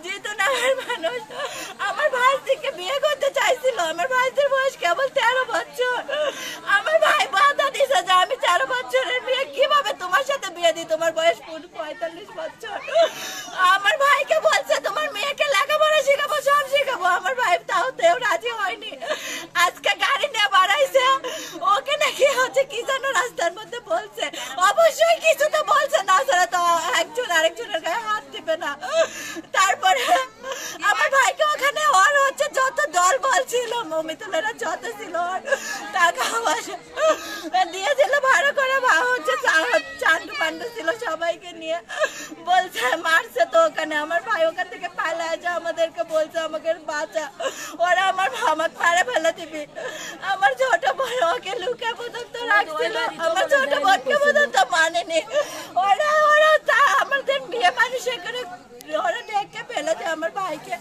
জিতু নামের মানুষ আমার ভাইকে বিয়ে করতে চাইছিল। আমার ভাইদের বয়স কেবল 13 বছর। আমার ভাই বাধা দিছে যে আমি 13 বছরের মেয়ে কিভাবে তোমার সাথে বিয়ে দিই, তোমার বয়স 45 বছর। আমার ভাইকে বলছে তোমার মেয়েকে লেখাপড়া শেখাবো, সব শেখাবো। আমার ভাই তাও রাজি হয়নি। আজকে গাড়ি নিয়ে বাড়াইছে, ওকে নাকি হচ্ছে কি যেন রাস্তার মধ্যে বলছে। অবশ্যই কিছু তো বলছে, না ছাড়া তো একজন আরেকজনের গায়ে হাত দিবে না। তারপরে আমার ভাইকে ওখানে ওর হচ্ছে যত দল বল ছিল, মমিতুলেরা যত ছিল টাকা পয়সা দিয়েছিল ভাড়া করে, হচ্ছে চান্ডু পান্ডু ছিল, সবাইকে নিয়ে বলছে মারছে। তো ওখানে আমার ভাই ওখান থেকে পালায় যা, আমাদেরকে বলছে আমাকে বাঁচা, ওরা আমাকে মারে ফেলে দিবি। আমার ছোট বোন ওকে লুকে পর্যন্ত রাখছিল, আমার ছোট বোনকে পর্যন্ত মানেনি। ওরা আমাদের বিয়ে মানুষ করে ওরা ডেকে ফেলে দেয় আমার ভাইকে।